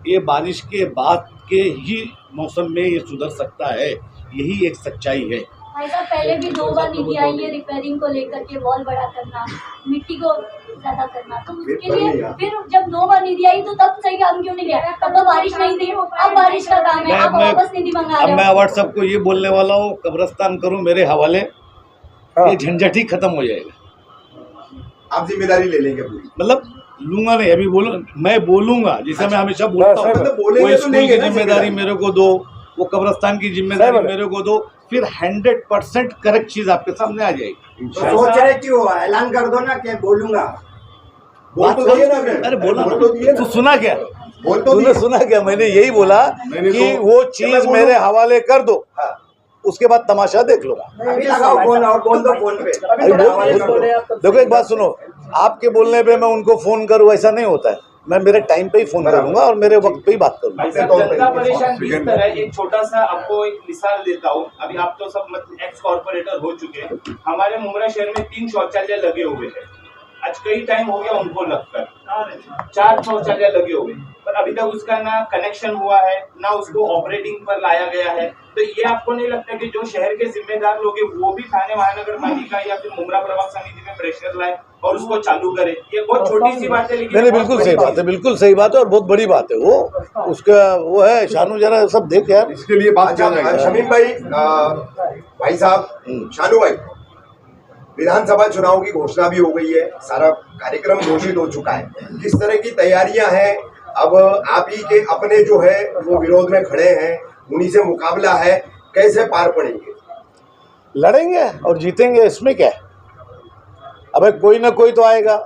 D: ये बारिश के बाद के ही मौसम में ये सुधर सकता है, यही एक सच्चाई है।
I: भाई साहब पहले भी 2 बार निधि आई है रिपेयरिंग को लेकर के, वॉल बड़ा करना, मिट्टी को ज्यादा करना, तो उसके लिए फिर जब 2 बार निधि आई तो तब सही काम क्यों नहीं किया? तब तो बारिश नहीं थी, अब बारिश का काम है, अब वापस निधि मंगा रहे हो।
D: अब मैं व्हाट्सएप को ये बोलने वाला हूँ, कब्रिस्तान करूँ मेरे हवाले, ये झंझट ही खत्म हो जाएगा।
A: आप जिम्मेदारी ले लेंगे पूरी?
D: मतलब लूंगा नहीं, अभी बोलो, मैं बोलूंगा, जैसे मैं हमेशा बोलता हूँ, वो स्कूल की जिम्मेदारी मेरे को दो, वो कब्रिस्तान की जिम्मेदारी मेरे को दो, फिर 100% करेक्ट चीज आपके सामने आ जाएगी।
K: तो सोच रहे क्यों? ऐलान कर दो ना कि बोलूंगा।
A: बोल तो दिए ना,
D: अरे बोला
A: तो
D: सुना क्या?
A: बोल तो
D: तूने सुना क्या? मैंने यही बोला कि वो चीज मेरे हवाले कर दो, उसके बाद तमाशा देख लो।
K: अभी लगाओ फोन और बोल दो फोन पे।
D: देखो एक बात सुनो, आपके बोलने पे मैं उनको फोन करूँ ऐसा नहीं होता है, मैं मेरे टाइम पे ही फोन करूंगा और मेरे वक्त पे ही बात करूंगा।
F: जनता परेशान किस तरह है? एक छोटा सा आपको एक मिसाल देता हूँ। अभी आप तो सब मतलब एक्स कॉर्पोरेटर हो चुके हैं, हमारे मुमरा शहर में 3 शौचालय लगे हुए हैं, आज कई टाइम हो गया उनको लगकर 4 शौचालय लगे हुए, पर अभी तक उसका ना कनेक्शन हुआ है, ना उसको ऑपरेटिंग पर लाया गया है। तो ये आपको नहीं लगता कि जो शहर के जिम्मेदार लोग हैं वो भी थाने महानगर पालिका या फिर मुमरा प्रभाग समिति में प्रेशर लाए और उसको चालू करे? ये बहुत छोटी सी बात है, लेकिन
D: नहीं, बिल्कुल सही बात है, बिल्कुल सही बात है और बहुत बड़ी बात है। वो उसका वो है, शानू जरा सब देख यार,
B: इसके लिए बात
A: शमीम भाई, भाई साहब, शानू भाई, विधानसभा चुनाव की घोषणा भी हो गई है, सारा कार्यक्रम घोषित हो चुका है, किस तरह की तैयारियां हैं? अब आप ही के अपने जो है वो विरोध में खड़े हैं, उन्हीं से मुकाबला है, कैसे पार पड़ेंगे?
D: लड़ेंगे और जीतेंगे, इसमें क्या है। अबे कोई ना कोई तो आएगा,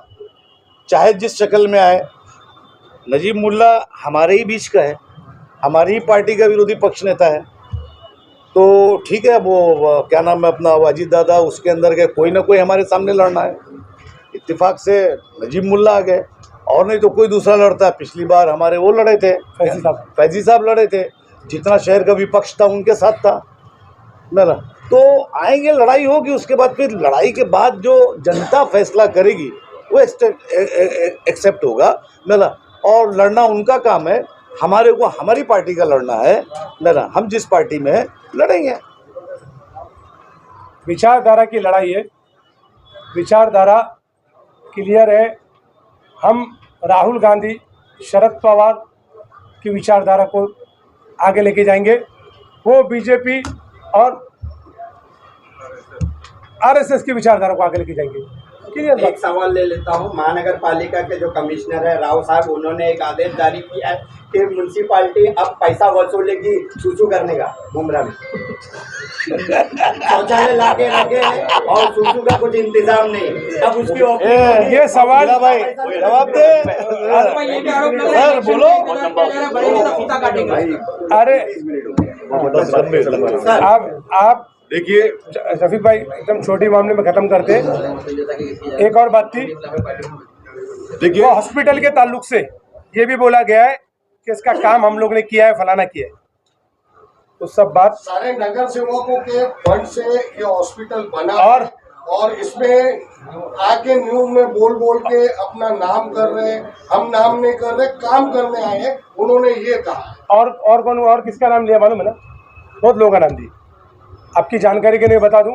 D: चाहे जिस शक्ल में आए। नजीब मुल्ला हमारे ही बीच का है, हमारी ही पार्टी का विरोधी पक्ष नेता है, तो ठीक है। वो क्या नाम है अपना वाजिद दादा, उसके अंदर के कोई ना कोई हमारे सामने लड़ना है। इत्तेफाक से नजीब मुल्ला आ गए, और नहीं तो कोई दूसरा लड़ता है। पिछली बार हमारे वो लड़े थे, फैजी साहब लड़े थे, जितना शहर का विपक्ष था उनके साथ था मेरा। तो आएंगे, लड़ाई होगी, उसके बाद फिर लड़ाई के बाद जो जनता फैसला करेगी वो एक्सेप्ट होगा मेरा। और लड़ना उनका काम है, हमारे को हमारी पार्टी का लड़ना है मेरा। हम जिस पार्टी में है लड़ेंगे।
C: विचारधारा की लड़ाई है, विचारधारा क्लियर है। हम राहुल गांधी, शरद पवार की विचारधारा को आगे लेके जाएंगे, वो बीजेपी और आरएसएस की विचारधारा को आगे लेके जाएंगे।
K: एक सवाल ले लेता हूँ। महानगर पालिका के जो कमिश्नर है राव साहब, उन्होंने एक आदेश जारी किया है कि म्युनिसिपालिटी अब पैसा वसूलेगी सूसू करने का मुमरा में। शौचालय लाके रखे और सूसू का कुछ इंतजाम नहीं, अब उसकी
C: ये सवाल
D: भाई जवाब दे सर, बोलो।
C: अरे आप
B: देखिए
C: रफीक भाई, एकदम छोटी मामले में खत्म करते। एक और बात थी,
B: देखिए,
C: वो हॉस्पिटल के ताल्लुक से ये भी बोला गया है कि इसका काम हम लोग ने किया है, फलाना किया है, तो सब बात
H: सारे नगर सेवकों के फंड से ये हॉस्पिटल बना और इसमें आके न्यूज में बोल के अपना नाम कर रहे, हम नाम नहीं कर रहे, काम करने आए हैं, उन्होंने ये कहा।
C: और कौन, और किसका नाम लिया मालूम है ना? बहुत लोगों का नाम दिया। आपकी जानकारी के लिए बता दूं,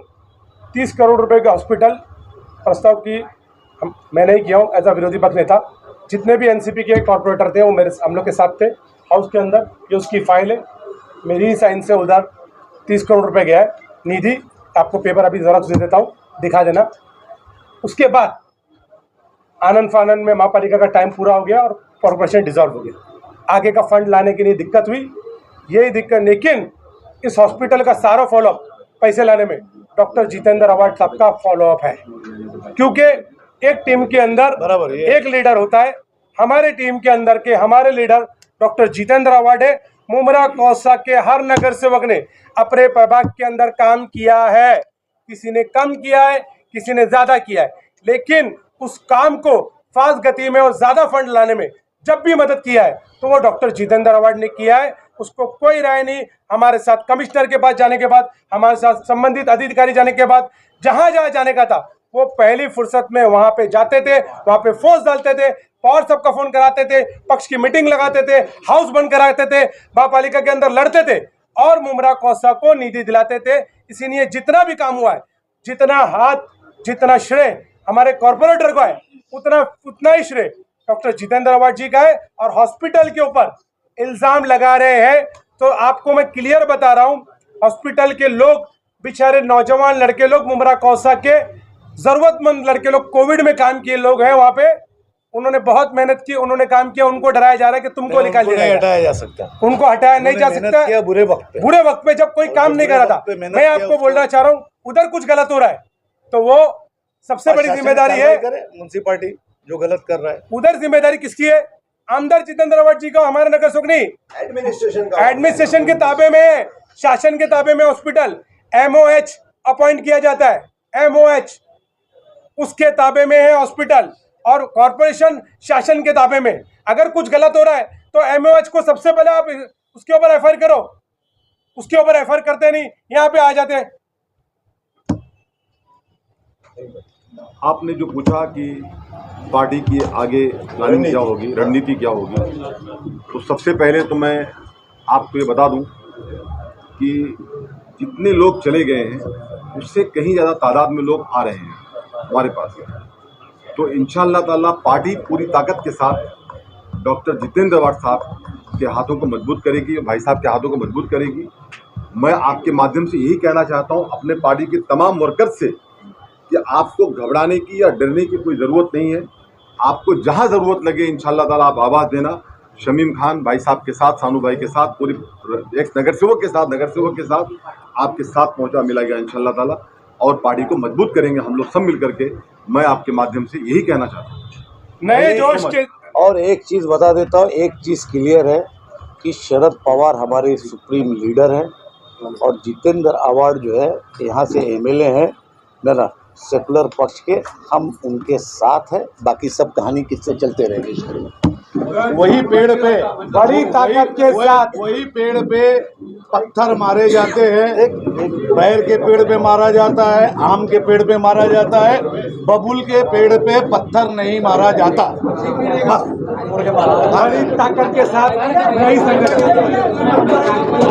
C: 30 करोड़ रुपए का हॉस्पिटल प्रस्ताव की मैं नहीं किया हूँ एज अ विरोधी पक्ष नेता। जितने भी एनसीपी के कॉर्पोरेटर थे वो हम लोग के साथ थे हाउस के अंदर। ये उसकी फाइल है, मेरी साइन से उधर 30 करोड़ रुपए गया है निधि। आपको पेपर अभी ज़रा दे देता हूँ, दिखा देना। उसके बाद आनंद फानंद में महापालिका का टाइम पूरा हो गया और कॉर्पोरेशन डिसॉल्व हो गया। आगे का फंड लाने के लिए दिक्कत हुई, यही दिक्कत। लेकिन इस हॉस्पिटल का सारा फॉलोअप पैसे लाने में डॉक्टर जितेंद्र अवार्ड साहब का फॉलोअप है, क्योंकि एक टीम के अंदर बराबर एक लीडर होता है। हमारे टीम के अंदर के हमारे लीडर डॉक्टर जितेंद्र अवार्ड है। मुमरा कौसा के हर नगर सेवक ने अपने प्रभाग के अंदर काम किया है, किसी ने कम किया है, किसी ने ज्यादा किया है, लेकिन उस काम को फास्ट गति में और ज्यादा फंड लाने में जब भी मदद किया है तो वो डॉक्टर जितेंद्र अवार्ड ने किया है। उसको कोई राय नहीं। हमारे साथ कमिश्नर के पास जाने के बाद, हमारे साथ संबंधित अधिकारी जाने के बाद, जहां जहां जाने का था वो पहली फुर्सत में वहां पे जाते थे, वहां पे फोर्स डालते थे, पवार साहब का फोन कराते थे, पक्ष की मीटिंग लगाते थे, हाउस बंद कराते थे, महापालिका के अंदर लड़ते थे और मुमरा कौसा को निधि दिलाते थे। इसीलिए जितना भी काम हुआ है, जितना हाथ, जितना श्रेय हमारे कॉर्पोरेटर को है, उतना ही श्रेय डॉक्टर जितेंद्र अवार्ड जी का है। और हॉस्पिटल के ऊपर इल्जाम लगा रहे हैं तो आपको मैं क्लियर बता रहा हूं, हॉस्पिटल के लोग, बेचारे नौजवान लड़के लोग, मुमरा कौसा के जरूरतमंद लड़के लोग, कोविड में काम किए लोग हैं वहां पे, उन्होंने बहुत मेहनत की, उन्होंने काम किया। उनको डराया जा रहा है कि तुमको निकाल दिया जाएगा।
D: हटाया जा सकता,
C: उनको हटाया नहीं जा सकता।
D: बुरे वक्त
C: पे जब कोई काम नहीं कर रहा था। मैं आपको बोलना चाह रहा हूँ, उधर कुछ गलत हो रहा है तो वो सबसे बड़ी जिम्मेदारी है
D: म्युनिसिपालिटी जो गलत कर रहा है।
C: उधर जिम्मेदारी किसकी है? आमदार जितेंद्र अवार्ड जी का, हमारे नगर सेवक नहीं। एडमिनिस्ट्रेशन के ताबे में, शासन के ताबे में हॉस्पिटल MOH अपॉइंट किया जाता है, MOH उसके ताबे में है हॉस्पिटल, और कॉर्पोरेशन शासन के ताबे में। अगर कुछ गलत हो रहा है तो MOH को सबसे पहले आप उसके ऊपर FIR करो, उसके ऊपर FIR करते नहीं, यहाँ पे आ जाते हैं।
B: आपने जो पूछा कि पार्टी की आगे प्लानिंग क्या होगी, रणनीति क्या होगी, तो सबसे पहले तो मैं आपको ये बता दूं कि जितने लोग चले गए हैं उससे कहीं ज़्यादा तादाद में लोग आ रहे हैं हमारे पास। तो इंशाअल्लाह ताला पार्टी पूरी ताकत के साथ डॉक्टर जितेंद्र अवार्ड साहब के हाथों को मजबूत करेगी, भाई साहब के हाथों को मजबूत करेगी। मैं आपके माध्यम से यही कहना चाहता हूं अपने पार्टी के तमाम वर्कर्स से कि आपको घबराने की या डरने की कोई ज़रूरत नहीं है। आपको जहां ज़रूरत लगे इंशाअल्लाह ताला आप आवाज़ देना। शमीम खान भाई साहब के साथ, सानू भाई के साथ, पूरी एक्स नगर सेवक के साथ आपके साथ पहुंचा मिला गया इंशाअल्लाह ताला, और पार्टी को मजबूत करेंगे हम लोग सब मिल करके। मैं आपके माध्यम से यही कहना चाहता हूँ।
C: नए जोश के
L: और एक चीज़ बता देता हूँ, एक चीज़ क्लियर है कि शरद पवार हमारे सुप्रीम लीडर हैं और जितेंद्र आवाड जो है यहाँ से एमएलए हैं ना सेकुलर पक्ष के, हम उनके साथ हैं। बाकी सब कहानी किससे चलते रहेंगे।
D: वही पेड़ पे
C: बड़ी ताकत के साथ
D: वही पेड़ पे पत्थर मारे जाते हैं। बैर के पेड़ पे मारा जाता है, आम के पेड़ पे मारा जाता है, बबुल के पेड़ पे पत्थर नहीं मारा जाता। बस
C: बड़ी ताकत के साथ नई संगठन